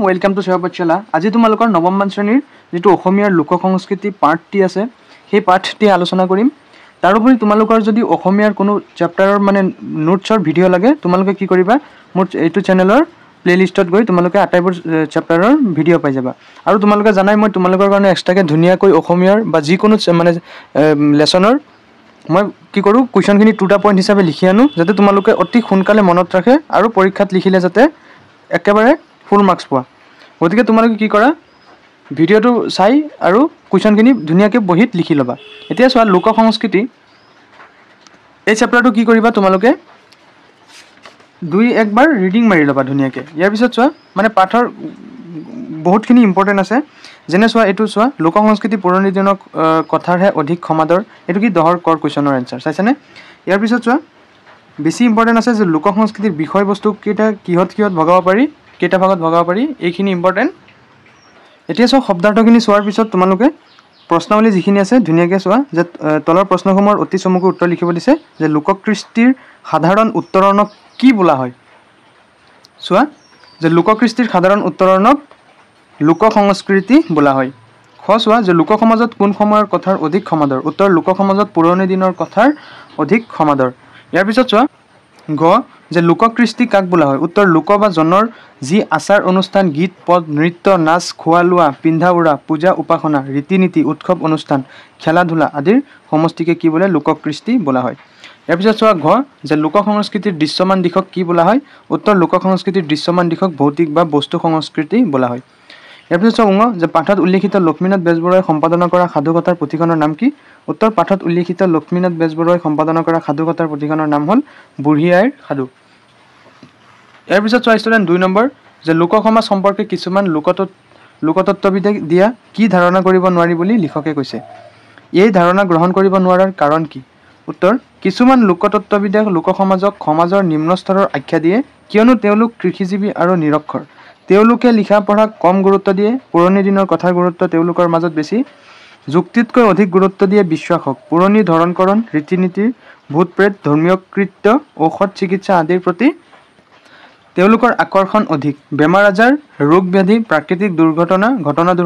Welcome to সেৱা পাঠশালা। আজি তোমালোকৰ নৱমমান শ্ৰেণীৰ যিটো অসমীয়াৰ লোক সংস্কৃতি পাৰ্টটি আছে সেই পাৰ্টটি আলোচনা কৰিম। তাৰোপৰি তোমালোকৰ যদি অসমীয়াৰ কোনো চেপ্টাৰৰ নোটছৰ ভিডিঅ' লাগে তোমালোকে কি কৰিবা, মোৰ এইটো চেনেলৰ প্লেলিষ্টত গৈ তোমালোকে আটাইবোৰ চেপ্টাৰৰ ভিডিঅ' পাই যাবা। আৰু তোমালোকে জানাই মই তোমালোকৰ কাৰণে এক্সট্ৰাকৈ ধুনীয়াকৈ অসমীয়াৰ বা যিকোনো লেচনৰ মই কি কৰোঁ, কুৱেশ্যনখিনি 2টা পইণ্ট হিচাপে লিখি আনো যাতে তোমালোকে অতি সোনকালে মনত ৰাখে আৰু পৰীক্ষাত লিখিলে যাতে একেবাৰে ফুল মাৰ্কছ পোৱা। গতিকে তোমালোকে কি কৰা, ভিডিঅ'টো চাই আৰু কুৱেশ্যনখিনি ধুনীয়াকৈ বহীত লিখি ল'বা। এতিয়া চোৱা, লোক সংস্কৃতি এই চেপ্টাৰটো কি কৰিবা, তোমালোকে 2-1 বাৰ ৰিডিং মাৰি ল'বা ধুনীয়াকৈ। ইয়াৰ পিছত চোৱা, পাঠৰ বহুতখিনি ইম্পৰ্টেণ্ট আছে। যেনে চোৱা, এইটো চোৱা, লোক সংস্কৃতি পুৰণি দিনৰ কথাৰহে অধিক সমাদৰ। এইটো কি 10ৰ কৰ কুৱেশ্যনৰ এনচাৰ চাইছানে? ইয়াৰ পিছত চোৱা, বেছি ইম্পৰ্টেণ্ট আছে যে লোক সংস্কৃতিৰ বিষয়বস্তু কিহত ভগাব পাৰি, কেইটা ভাগত ভগাব পাৰি, এইখিনি ইম্পৰ্টেণ্ট। এতিয়া চোৱা, শব্দাৰ্থখিনি চোৱাৰ পিছত তোমালোকে প্ৰশ্নাৱলী যিখিনি আছে ধুনীয়াকৈ চোৱা, যে তলৰ প্ৰশ্নসমূহৰ অতি চমুকৈ উত্তৰ লিখিব দিছে যে লোককৃষ্টিৰ সাধাৰণ উত্তৰণক কি বোলা হয়। চোৱা, যে লোককৃষ্টিৰ সাধাৰণ উত্তৰণক লোক সংস্কৃতি বোলা হয়। চোৱা, যে লোক সমাজত কোন সময়ৰ কথাৰ অধিক সমাদৰ। উত্তৰ, লোক সমাজত পুৰণি দিনৰ কথাৰ অধিক সমাদৰ। ইয়াৰ পিছত চোৱা, যে লোককৃষ্টি কাক বোলা হয়। উত্তৰ, লোক বা জনৰ যি আচাৰ অনুষ্ঠান, গীত পদ, নৃত্য, নাচ, খোৱা লোৱা, পিন্ধা উৰা, পূজা উপাসনা, ৰীতি নীতি, উৎসৱ অনুষ্ঠান, খেলা ধূলা আদিৰ সমষ্টিকে কি বোলে, লোককৃষ্টি বোলা হয়। ইয়াৰ পিছত চোৱা, যে লোক সংস্কৃতিৰ দৃশ্যমান দিশক কি বোলা হয়। উত্তৰ, লোক সংস্কৃতিৰ দৃশ্যমান দিশক ভৌতিক বা বস্তু সংস্কৃতি বোলা হয়। ইয়াৰ পিছত চোৱা, যে পাঠত উল্লেখিত লক্ষ্মীনাথ বেজবৰুৱাই সম্পাদনা কৰা সাধুকথাৰ পুথিখনৰ নাম কি। উত্তৰ, পাঠত উল্লেখিত লক্ষ্মীনাথ বেজবৰুৱাই সম্পাদনা কৰা সাধুকথাৰ পুথিখনৰ নাম হ'ল বুঢ়ী আইৰ সাধু। ইয়াৰ পিছত চোৱা ষ্টুডেণ্ট, 2 নম্বৰ, যে লোক সমাজ সম্পৰ্কে কিছুমান লোকতত্ত্ববিদে দিয়া কি ধাৰণা কৰিব নোৱাৰি বুলি লিখকে কৈছে। এই ধাৰণা গ্ৰহণ কৰিব নোৱাৰাৰ কাৰণ কি। উত্তৰ, কিছুমান লোকতত্ত্ববিদে লোক সমাজক সমাজৰ নিম্ন স্তৰৰ আখ্যা দিয়ে কিয়নো তেওঁলোক কৃষিজীৱী আৰু নিৰক্ষৰ। তেওঁলোকে লিখা পঢ়াক কম গুৰুত্ব দিয়ে। পুৰণি দিনৰ কথাৰ গুৰুত্ব তেওঁলোকৰ মাজত বেছি। যুক্তিতকৈ অধিক গুৰুত্ব দিয়ে বিশ্বাসক। পুৰণি ধৰণকৰণ, ৰীতি নীতিৰ, ভূত প্ৰেত, ধৰ্মীয় কৃত্য, ঔষধ চিকিৎসা আদিৰ প্ৰতি তেওঁলোকৰ আকৰ্ষণ অধিক। বেমাৰ আজাৰ, ৰোগ ব্যাধি, প্ৰাকৃতিক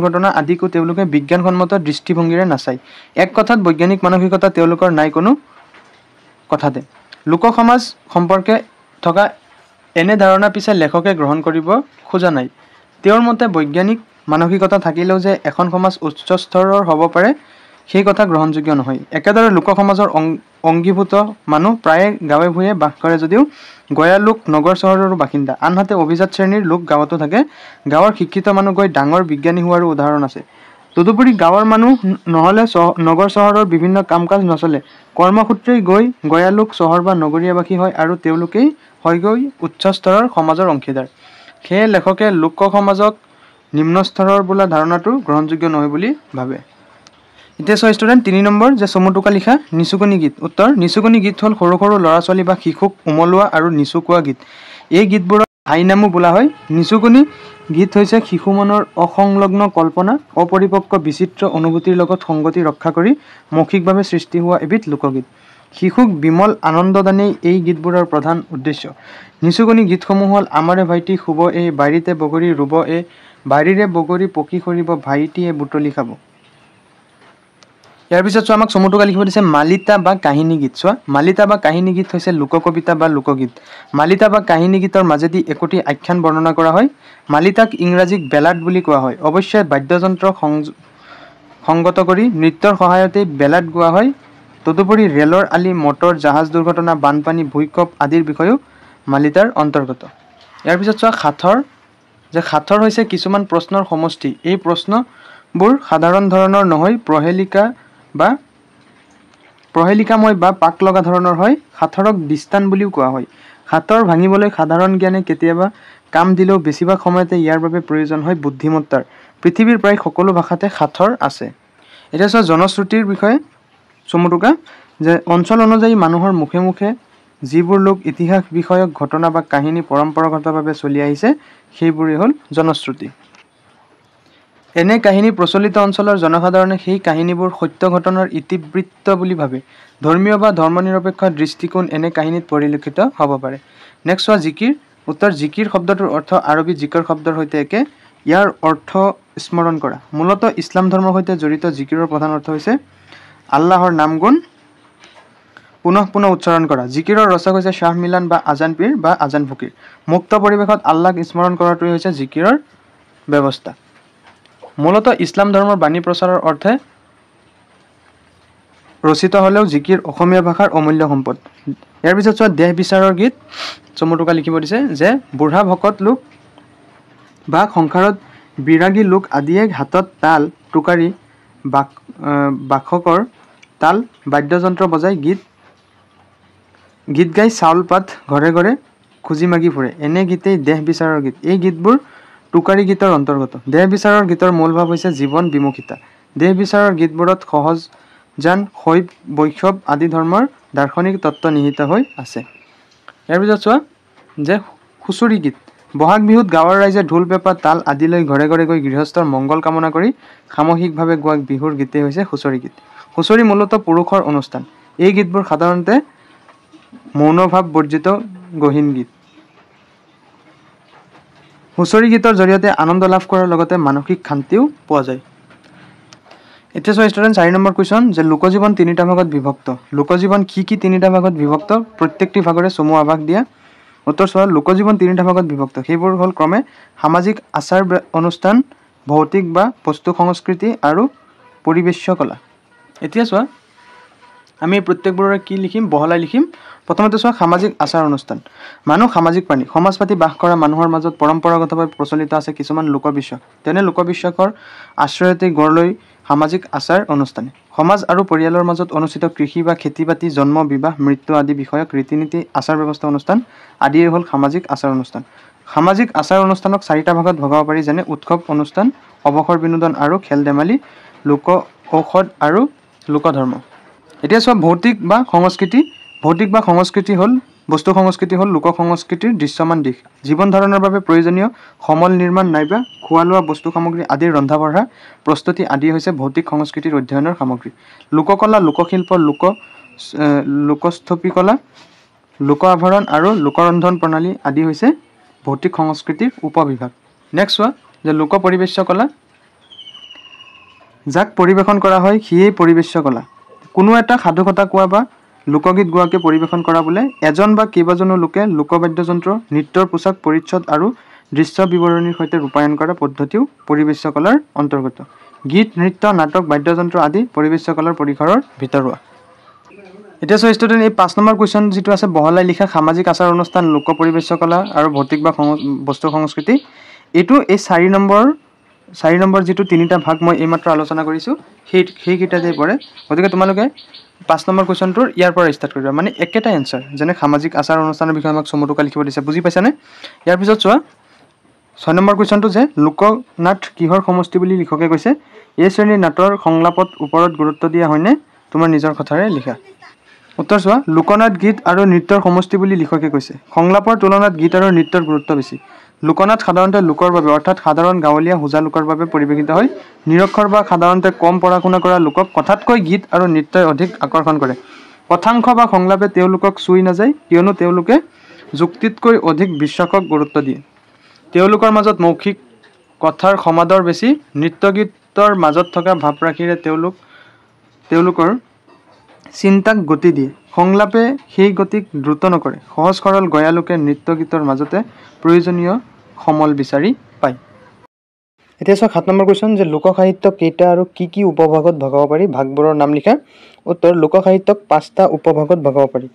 ঘটনা আদিকো তেওঁলোকে বিজ্ঞানসন্মত দৃষ্টিভংগীৰে নাচায়। এক কথাত বৈজ্ঞানিক মানসিকতা তেওঁলোকৰ নাই কোনো কথাতে। লোক সমাজ সম্পৰ্কে থকা এনে ধাৰণা পিছে লেখকে গ্ৰহণ কৰিব খোজা নাই। তেওঁৰ মতে বৈজ্ঞানিক মানসিকতা থাকিলেও যে এখন সমাজ উচ্চ স্তৰৰ হ'ব পাৰে সেই কথা গ্ৰহণযোগ্য নহয়। একেদৰে লোক সমাজৰ অংগীভূত মানুহ প্ৰায়ে গাঁৱে ভূঞে বাস কৰে যদিও গঞা লোক নগৰ চহৰৰো বাসিন্দা। আনহাতে অভিজাত শ্ৰেণীৰ লোক গাঁৱতো থাকে। গাঁৱৰ শিক্ষিত মানুহ গৈ ডাঙৰ বিজ্ঞানী হোৱাৰো উদাহৰণ আছে। তদুপৰি গাঁৱৰ মানুহ নহ'লে নগৰ চহৰৰ বিভিন্ন কাম কাজ নচলে। কৰ্মসূত্ৰেই গৈ গঞা লোক চহৰ বা নগৰীয়াবাসী হয় আৰু তেওঁলোকেই হয়গৈ উচ্চ স্তৰৰ সমাজৰ অংশীদাৰ। সেয়ে লেখকে লোক সমাজক নিম্ন স্তৰৰ বোলা ধাৰণাটো গ্ৰহণযোগ্য নহয় বুলি ভাবে। এতিয়া চোৱা ষ্টুডেণ্ট, 3 নম্বৰ, যে চমু টোকা লিখা নিচুকনি গীত। উত্তৰ, নিচুকনি গীত হ'ল সৰু সৰু ল'ৰা ছোৱালী বা শিশুক উমলোৱা আৰু নিচুকোৱা গীত। এই গীতবোৰক হাইনামো বোলা হয়। নিচুকনি গীত হৈছে শিশু মনৰ অসংলগ্ন কল্পনা, অপৰিপক্ক বিচিত্ৰ অনুভূতিৰ লগত সংগতি ৰক্ষা কৰি মৌখিকভাৱে সৃষ্টি হোৱা এবিধ লোকগীত। শিশুক বিমল আনন্দদানেই এই গীতবোৰৰ প্ৰধান উদ্দেশ্য। নিচুকনি গীতসমূহ হ'ল আমাৰে ভাইটি শুব এ, বাৰীতে বগৰী ৰুব এ, বাৰীৰে বগৰী পকি সৰিব, ভাইটিয়ে বুটলি খাব। ইয়াৰ পিছত চোৱা, আমাক চমু টোকা লিখিব দিছে মালিতা বা কাহিনী গীত। চোৱা, মালিতা বা কাহিনী গীত হৈছে লোককবিতা বা লোকগীত। মালিতা বা কাহিনী গীতৰ মাজেদি একোটি আখ্যান বৰ্ণনা কৰা হয়। মালিতাক ইংৰাজীত বেলাড বুলি কোৱা হয়। অৱশ্যে বাদ্যযন্ত্ৰ সংগত কৰি নৃত্যৰ সহায়তেই বেলাড গোৱা হয়। তদুপৰি ৰেলৰ আলি, মটৰ, জাহাজ দুৰ্ঘটনা, বানপানী, ভূঁইকঁপ আদিৰ বিষয়েও মালিতাৰ অন্তৰ্গত। ইয়াৰ পিছত চোৱা, সাঁথৰ হৈছে কিছুমান প্ৰশ্নৰ সমষ্টি। এই প্ৰশ্নবোৰ সাধাৰণ ধৰণৰ নহয়, প্ৰহেলিকাময় বা পাক লগা ধৰণৰ হয়। সাঁথৰক দৃষ্টান্ত বুলিও কোৱা হয়। সাঁথৰ ভাঙিবলৈ সাধাৰণ জ্ঞানে কেতিয়াবা কাম দিলেও বেছিভাগ সময়তে ইয়াৰ বাবে প্ৰয়োজন হয় বুদ্ধিমত্তাৰ। পৃথিৱীৰ প্ৰায় সকলো ভাষাতে সাঁথৰ আছে। এতিয়া চোৱা, জনশ্ৰুতিৰ বিষয়ে চমু টোকা, যে অঞ্চল অনুযায়ী মানুহৰ মুখে মুখে যিবোৰ লোক ইতিহাস বিষয়ক ঘটনা বা কাহিনী পৰম্পৰাগতভাৱে চলি আহিছে সেইবোৰেই হ'ল জনশ্ৰুতি। এনে কাহিনী প্ৰচলিত অঞ্চলৰ জনসাধাৰণে সেই কাহিনীবোৰ সত্য ঘটনাৰ ইতিবৃত্ত বুলি ভাবে। ধৰ্মীয় বা ধৰ্মনিৰপেক্ষ দৃষ্টিকোণ এনে কাহিনীত পৰিলক্ষিত হ'ব পাৰে। নেক্সট চোৱা, জিকিৰ। উত্তৰ, জিকিৰ শব্দটোৰ অৰ্থ আৰবী জিকৰ শব্দৰ সৈতে একে। ইয়াৰ অৰ্থ স্মৰণ কৰা। মূলতঃ ইছলাম ধৰ্মৰ সৈতে জড়িত জিকিৰৰ প্ৰধান অৰ্থ হৈছে আল্লাহৰ নাম গুণ পুনঃ পুনঃ উচ্চাৰণ কৰা। জিকিৰৰ ৰচক হৈছে শ্বাহ মিলান বা আজান পীৰ বা আজান ফকীৰ। মুক্ত পৰিৱেশত আল্লাহক স্মৰণ কৰাটোৱেই হৈছে জিকিৰৰ ব্যৱস্থা। মূলতঃ ইছলাম ধৰ্মৰ বাণী প্ৰচাৰৰ অৰ্থে ৰচিত হ'লেও জিকিৰ অসমীয়া ভাষাৰ অমূল্য সম্পদ। ইয়াৰ পিছত চোৱা দেহ বিচাৰৰ গীত। চমুটোকা লিখিব দিছে যে বুঢ়া ভকত লোক বা সংসাৰত বিৰাগী লোক আদিয়ে হাতত তাল টোকাৰি বাখকৰ তাল বাদ্যযন্ত্ৰ বজাই গীত গাই চাউল পাত ঘৰে ঘৰে খুজি মাগি ফুৰে। এনে গীতেই দেহ বিচাৰৰ গীত। এই গীতবোৰ টোকাৰী গীতৰ অন্তৰ্গত। দেহ বিচাৰৰ গীতৰ মূল ভাৱ হৈছে জীৱন বিমুখিতা। দেহ বিচাৰৰ গীতবোৰত সহজ জান শৈৱ বৈষ্ণৱ আদি ধৰ্মৰ দাৰ্শনিক তত্ত্ব নিহিত হৈ আছে। ইয়াৰ পিছত চোৱা যে হুঁচৰি গীত। বহাগ বিহুত গাঁৱৰ ৰাইজে ঢোল পেঁপা তাল আদি লৈ ঘৰে ঘৰে গৈ গৃহস্থৰ মংগল কামনা কৰি সামূহিকভাৱে গোৱা বিহুৰ গীতেই হৈছে হুঁচৰি গীত। হুঁচৰি মূলতঃ পুৰুষৰ অনুষ্ঠান। এই গীতবোৰ সাধাৰণতে মৌনভাৱ বৰ্জিত গহীন গীত। হুঁচৰি গীতৰ জৰিয়তে আনন্দ লাভ কৰাৰ লগতে মানসিক শান্তিও পোৱা যায়। এতিয়া চোৱা ষ্টুডেণ্ট 4 নম্বৰ কুৱেশ্যন যে লোকজীৱন তিনিটা ভাগত বিভক্ত। লোকজীৱন কি তিনিটা ভাগত বিভক্ত? প্ৰত্যেকটি ভাগৰে চমু আভাস দিয়া। উত্তৰ চোৱা লোকজীৱন তিনিটা ভাগত বিভক্ত। সেইবোৰ হ'ল ক্ৰমে সামাজিক আচাৰ অনুষ্ঠান, ভৌতিক বা বস্তু সংস্কৃতি আৰু পৰিবেশ্য কলা। এতিয়া চোৱা আমি প্ৰত্যেকবোৰৰে কি লিখিম বহলাই লিখিম। প্ৰথমতে চোৱা সামাজিক আচাৰ অনুষ্ঠান। মানুহ সামাজিক প্ৰাণী। সমাজ পাতি বাস কৰা মানুহৰ মাজত পৰম্পৰাগতভাৱে প্ৰচলিত আছে কিছুমান লোকবিশ্বাস। তেনে লোকবিশ্বাসৰ আশ্ৰয়তে গঢ় লৈ সামাজিক আচাৰ অনুষ্ঠানে সমাজ আৰু পৰিয়ালৰ মাজত অনুষ্ঠিত কৃষি বা খেতি বাতি, জন্ম, বিবাহ, মৃত্যু আদি বিষয়ক ৰীতি নীতি, আচাৰ ব্যৱস্থা অনুষ্ঠান আদিয়ে হ'ল সামাজিক আচাৰ অনুষ্ঠান। সামাজিক আচাৰ অনুষ্ঠানক 4টা ভাগত ভগাব পাৰি, যেনে উৎসৱ অনুষ্ঠান, অৱসৰ বিনোদন আৰু খেল ধেমালি, লোক ঔষধ আৰু লোকধৰ্ম। এতিয়া চোৱা ভৌতিক বা সংস্কৃতি। ভৌতিক বা সংস্কৃতি হ'ল বস্তু সংস্কৃতি হ'ল লোক সংস্কৃতিৰ দৃশ্যমান দিশ। জীৱন ধাৰণৰ বাবে প্ৰয়োজনীয় সমল নিৰ্মাণ নাইবা খোৱা লোৱা বস্তু সামগ্ৰী আদিৰ ৰন্ধা বঢ়া প্ৰস্তুতি আদি হৈছে ভৌতিক সংস্কৃতিৰ অধ্যয়নৰ সামগ্ৰী। লোককলা, লোকশিল্প, লোকস্থপতিকলা, লোক আভৰণ আৰু লোকৰন্ধন প্ৰণালী আদি হৈছে ভৌতিক সংস্কৃতিৰ উপবিভাগ। নেক্সট চোৱা যে লোক পৰিবেশ্য কলা। যাক পৰিৱেশন কৰা হয় সিয়েই পৰিবেশ্য কলা। কোনো এটা সাধুকথা কোৱা বা লোকগীত গোৱাকে পৰিৱেশন কৰা বোলে এজন বা কেইবাজনো লোকে লোকবাদ্যযন্ত্ৰ, নৃত্যৰ পোচাক পৰিচ্ছদ আৰু দৃশ্য বিৱৰণীৰ সৈতে ৰূপায়ণ কৰা পদ্ধতিও পৰিবেশ্য কলাৰ অন্তৰ্গত। গীত, নৃত্য, নাটক, বাদ্যযন্ত্ৰ আদি পৰিবেশ্য কলাৰ পৰিসৰৰ ভিতৰুৱা। এতিয়া চোৱা ষ্টুডেণ্ট এই 5 নম্বৰ কুৱেশ্যন যিটো আছে বহলাই লিখা সামাজিক আচাৰ অনুষ্ঠান, লোক পৰিবেশ্য কলা আৰু ভৌতিক বা বস্তু সংস্কৃতি। এইটো এই 4 নম্বৰ যিটো 3টা ভাগ মই এইমাত্ৰ আলোচনা কৰিছোঁ সেইকেইটাতেই পৰে। গতিকে তোমালোকে 5 নম্বৰ কুৱেশ্যনটোৰ ইয়াৰ পৰা ষ্টাৰ্ট কৰিবা, মানে একেটা এনচাৰ। যেনে সামাজিক আচাৰ অনুষ্ঠানৰ বিষয়ে আমাক চমুটোকা লিখিব দিছে, বুজি পাইছানে? ইয়াৰ পিছত চোৱা 6 নম্বৰ কুৱেশ্যনটো যে লোকনাট কিহৰ সমষ্টি বুলি লিখকে কৈছে। এই শ্ৰেণীৰ নাটৰ সংলাপত ওপৰত গুৰুত্ব দিয়া হয়নে? তোমাৰ নিজৰ কথাৰে লিখা। উত্তৰ চোৱা লোকনাট গীত আৰু নৃত্যৰ সমষ্টি বুলি লিখকে কৈছে। সংলাপৰ তুলনাত গীত আৰু নৃত্যৰ গুৰুত্ব বেছি। লোকনাট সাধাৰণতে লোকৰ বাবে অৰ্থাৎ সাধাৰণ গাঁৱলীয়া হোজা লোকৰ বাবে পৰিৱেশিত হয়। নিৰক্ষৰ বা সাধাৰণতে কম পঢ়া শুনা কৰা লোকক কথাতকৈ গীত আৰু নৃত্যই অধিক আকৰ্ষণ কৰে। কথাংশ বা সংলাপে তেওঁলোকক চুই নাযায়, কিয়নো তেওঁলোকে যুক্তিতকৈ অধিক বিশ্বাসক গুৰুত্ব দিয়ে। তেওঁলোকৰ মাজত মৌখিক কথাৰ সমাদৰ বেছি। নৃত্য গীতৰ মাজত থকা ভাৱৰাশিৰে তেওঁলোকৰ চিন্তাক গতি দিয়ে। সংলাপে সেই গতিক দ্ৰুত নকৰে। সহজ সৰল গয়া লোকে নৃত্য গীতৰ মাজতে প্ৰয়োজনীয় সমল বিচাৰি পায়। এতিয়া চোৱা 7 নম্বৰ কুৱেশ্যন যে লোকসাহিত্যক কেইটা আৰু কি উপভাগত ভগাব পাৰি? ভাগবোৰৰ নাম লিখা। উত্তৰ লোকসাহিত্যক 5টা উপভাগত ভগাব পাৰি।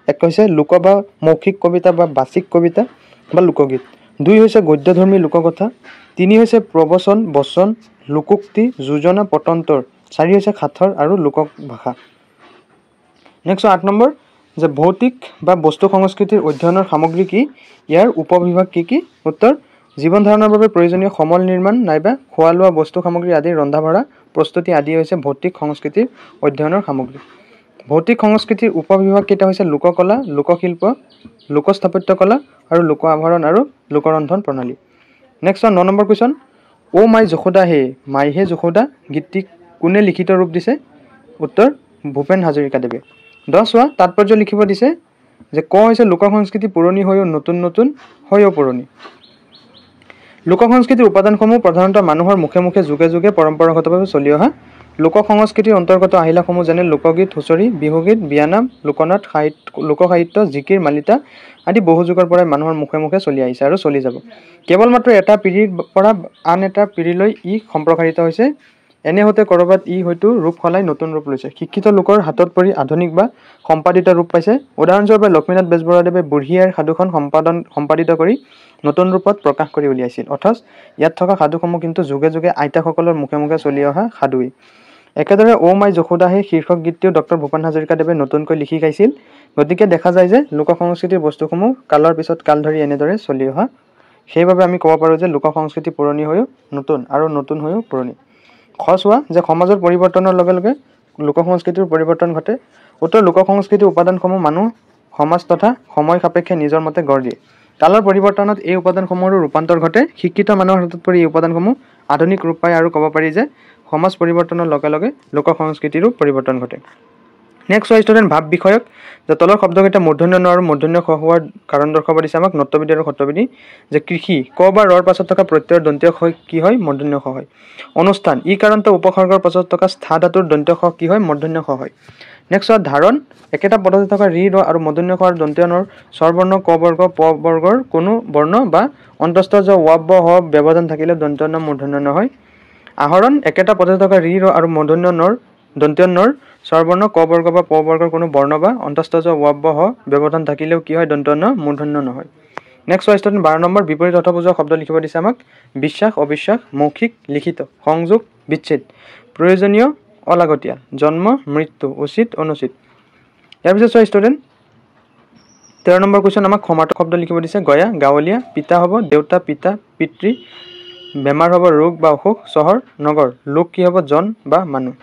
এক হৈছে লোক বা মৌখিক কবিতা বা বাচিক কবিতা বা লোকগীত। 2 হৈছে গদ্যধৰ্মী লোককথা। 3 হৈছে প্ৰবচন, বচন, লোকোক্তি, যোজনা, পটন্তৰ। 4 হৈছে সাঁথৰ আৰু লোকভাষা। নেক্সট 8 নম্বৰ যে ভৌতিক বা বস্তু সংস্কৃতিৰ অধ্যয়নৰ সামগ্ৰী কি? ইয়াৰ উপবিভাগ কি? উত্তৰ জীৱন ধাৰণৰ বাবে প্ৰয়োজনীয় সমল নিৰ্মাণ নাইবা খোৱা লোৱা বস্তু সামগ্ৰী আদিৰ ৰন্ধা বঢ়া প্ৰস্তুতি আদি হৈছে ভৌতিক সংস্কৃতিৰ অধ্যয়নৰ সামগ্ৰী। ভৌতিক সংস্কৃতিৰ উপবিভাগ কেইটা হৈছে লোককলা, লোকশিল্প, লোকস্থাপত্য কলা আৰু লোক আভৰণ আৰু লোকৰন্ধন প্ৰণালী। নেক্সট 9 নম্বৰ কুৱেশ্যন অ' মাই যশোদা হে মাই হে যশোদা গীতটি কোনে লিখিত ৰূপ দিছে? উত্তৰ ভূপেন হাজৰিকাদেৱে। 10 চোৱা তাৎপৰ্য লিখিব দিছে যে ক হৈছে লোক সংস্কৃতি পুৰণি হৈও নতুন হৈও পুৰণি। লোক সংস্কৃতিৰ উপাদানসমূহ প্ৰধানতঃ মানুহৰ মুখে মুখে যুগে যুগে পৰম্পৰাগতভাৱে চলি অহা লোক সংস্কৃতিৰ অন্তৰ্গত আহিলাসমূহ যেনে লোকগীত, হুঁচৰি, বিহুগীত, বিয়ানাম, লোকনাট, লোকসাহিত্য, জিকিৰ, মালিতা আদি বহু যুগৰ পৰাই মানুহৰ মুখে মুখে চলি আহিছে আৰু চলি যাব। কেৱল মাত্ৰ এটা পিঢ়িৰ পৰা আন এটা পিঢ়িলৈ ই সম্প্ৰসাৰিত হৈছে। এনে হতে কৰবাত ই হয়তো ৰূপ সলাই নতুন ৰূপ লৈছে। শিক্ষিত লোকৰ হাতত পৰি আধুনিক বা সম্পাদিত ৰূপ পাইছে। উদাহৰণস্বৰূপে লক্ষ্মীনাথ বেজবৰুৱাদেৱে বুঢ়ী আইৰ সাধুখন সম্পাদিত কৰি নতুন ৰূপত প্ৰকাশ কৰি উলিয়াইছিল। অথচ ইয়াত থকা সাধুসমূহ কিন্তু যুগে যুগে আইতাসকলৰ মুখে মুখে চলি অহা সাধুৱেই। একেদৰে অ' মাই যশোদা সেই শীৰ্ষক গীতটিও ডক্টৰ ভূপেন হাজৰিকাদেৱে নতুনকৈ লিখি গাইছিল। গতিকে দেখা যায় যে লোক সংস্কৃতিৰ বস্তুসমূহ কালৰ পিছত কাল ধৰি এনেদৰে চলি অহা। সেইবাবে আমি ক'ব পাৰোঁ যে লোক সংস্কৃতি পুৰণি হৈও নতুন আৰু নতুন হৈও পুৰণি। খোৱা যে সমাজৰ পৰিৱৰ্তনৰ লগে লগে লোক সংস্কৃতিৰ পৰিৱৰ্তন ঘটে। উত্তৰ লোক সংস্কৃতিৰ উপাদানসমূহ মানুহ, সমাজ তথা সময় সাপেক্ষে নিজৰ মতে গঢ় দিয়ে। কালৰ পৰিৱৰ্তনত এই উপাদানসমূহৰো ৰূপান্তৰ ঘটে। শিক্ষিত মানুহৰ হাতত পৰি এই উপাদানসমূহ আধুনিক ৰূপ পায় আৰু ক'ব পাৰি যে সমাজ পৰিৱৰ্তনৰ লগে লগে লোক সংস্কৃতিৰো পৰিৱৰ্তন ঘটে। নেক্সট হয় ষ্টুডেণ্ট ভাৱ বিষয়ক, যে তলৰ শব্দকেইটা মূৰ্ধন্য ন আৰু মূৰ্ধন্য খ হোৱাৰ কাৰণ দৰ্শাব দিছে আমাক নত্যবিধি আৰু সত্যবিধি। যে কৃষি, ক বা ৰৰ পাছত থকা প্ৰত্যয়ৰ দন্ত্য খ কি হয়? মূৰ্ধন্য খ হয়। অনুষ্ঠান, ই কাৰণত উপসৰ্গৰ পাছত থকা স্থা ধাতুৰ দন্ত্য খ কি হয়? মূৰ্ধন্য খ হয়। নেক্সট হয় ধাৰণ, একেটা পদতে থকা ৰি, ৰ আৰু মূৰ্ধন্য খ আৰু দন্ত্য নৰ স্বৰবৰ্ণ ক বৰ্গ প বৰ্গৰ কোনো বৰ্ণ বা অন্তস্থ জ ৱ ব হ ব্যৱধান থাকিলে দন্ত্য ন মূৰ্ধন্য ন হয়। আহৰণ, একেটা পদতে থকা ৰি, ৰ আৰু মূৰ্ধন্য নৰ দন্ত্য নৰ স্বৰবৰ্ণ ক বৰ্গ বা প বৰ্গৰ কোনো বৰ্ণ বা অন্তস্থ জ ৱ ব হ ব্যৱধান থাকিলেও কি হয়? দন্ত্য ন মূৰ্ধন্য নহয়। নেক্সট হয় ষ্টুডেণ্ট 12 নম্বৰ বিপৰীত অৰ্থ বুজোৱা শব্দ লিখিব দিছে আমাক। বিশ্বাস, অবিশ্বাস, মৌখিক, লিখিত, সংযোগ, বিচ্ছেদ, প্ৰয়োজনীয়, অলাগতিয়াল, জন্ম, মৃত্যু, উচিত, অনুচিত। ইয়াৰ পিছত চোৱা ষ্টুডেণ্ট 13 নম্বৰ কুৱেশ্যন আমাক সমাৰ্থক শব্দ লিখিব দিছে। গয়া, গাঁৱলীয়া, পিতা হ'ব দেউতা, পিতা, পিতৃ, বেমাৰ হ'ব ৰোগ বা অসুখ, চহৰ, নগৰ, লোক কি হ'ব জন বা মানুহ।